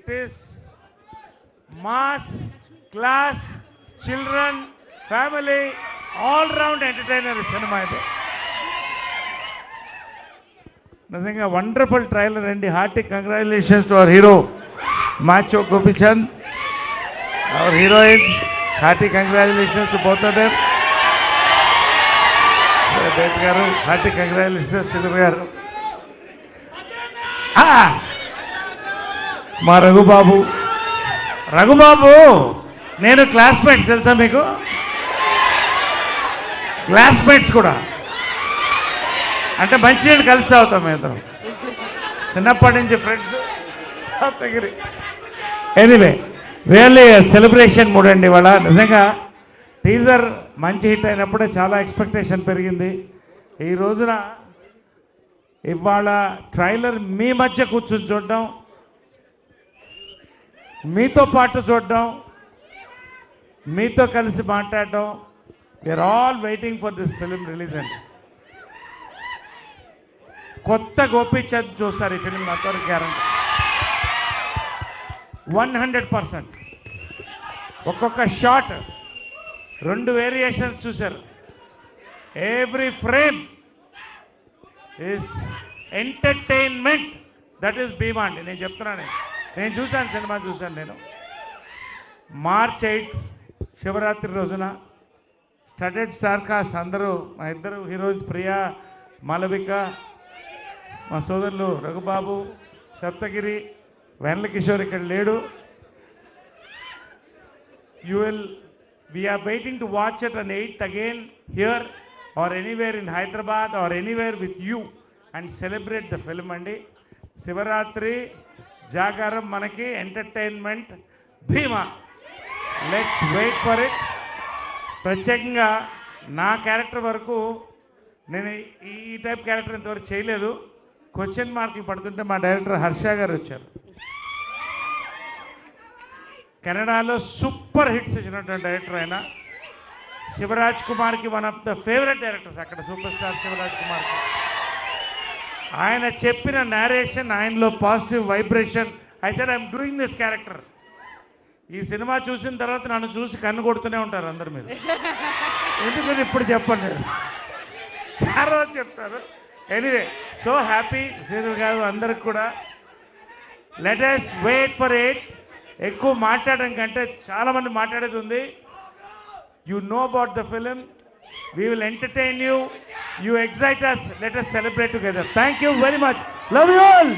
It is mass class children family all round entertainer cinema ఇది. నిజంగా wonderful trailer అండి. Hearty congratulations to our hero macho Gopichand, our heroines. Hearty congratulations to both of them. డేట్ గారు hearty congratulations. Sridhar గారు, మా రఘుబాబు. రఘుబాబు నేను classmates తెలుసా మీకు? క్లాస్మేట్స్ కూడా అంటే మంచినీళ్ళు కలిసి అవుతాం మేము చిన్నప్పటి నుంచి friends. Saptagiri anyway really celebration mood అండి ఇవాళ. నిజంగా టీజర్ మంచి హిట్ అయినప్పుడే చాలా ఎక్స్పెక్టేషన్ పెరిగింది. ఈ రోజున ఇవాళ ట్రైలర్ మీ మధ్య కూర్చొని చూడడం, మీతో పాటు చూడడం, మీతో కలిసి మాట్లాడడం. We are all waiting for this film release అండి. కొత్త గోపీచంద్ చూస్తారు ఈ ఫిలిం, అంతవరకు గ్యారంటీ 100%. ఒక్కొక్క షాట్ 2 వేరియేషన్స్ చూశారు. Every frame is entertainment. That is Bhimaa అండి. నేను చెప్తున్నాను, నేను చూశాను, సినిమా చూశాను నేను. March 8 శివరాత్రి రోజున స్టడెడ్ స్టార్ కాస్ట్ అందరూ, మా ఇద్దరు హీరోయిన్స్ ప్రియా మాలవిక, మా సోదరులు రఘుబాబు, సప్తగిరి, వెన్నెల కిషోర్ ఇక్కడ లేడు. We are waiting to watch it on 8th again here or anywhere in Hyderabad or anywhere with you and celebrate the film అండి. శివరాత్రి జాగారం మనకి entertainment Bhimaa. Let's wait for it. ప్రత్యేకంగా నా క్యారెక్టర్ వరకు నేను ఈ టైప్ క్యారెక్టర్ ఇంతవరకు చేయలేదు. క్వశ్చన్ మార్కులు పడుతుంటే మా డైరెక్టర్ హర్ష గారు వచ్చారు. కెనడాలో సూపర్ హిట్స్ ఇచ్చినటువంటి డైరెక్టర్ ఆయన. శివరాజ్ కుమార్కి one of the favourite directors అక్కడ, సూపర్ స్టార్ శివరాజ్ కుమార్కి. ఆయన చెప్పిన నేరేషన్, ఆయనలో positive vibration. I said I'm doing this character. ఈ సినిమా చూసిన తర్వాత నన్ను చూసి కన్ను కొడుతూనే ఉంటారు అందరు మీరు. ఎందుకని ఇప్పుడు చెప్పండి, ఆ రోజు చెప్తారు. ఎనీవే సో హ్యాపీ శ్రీధర్ గారు అందరికి కూడా. Let us wait for it. ఎక్కువ మాట్లాడడం కంటే చాలామంది మాట్లాడేది ఉంది. You know about the film. We will entertain you. You excite us. Let us celebrate together. Thank you very much. Love you all.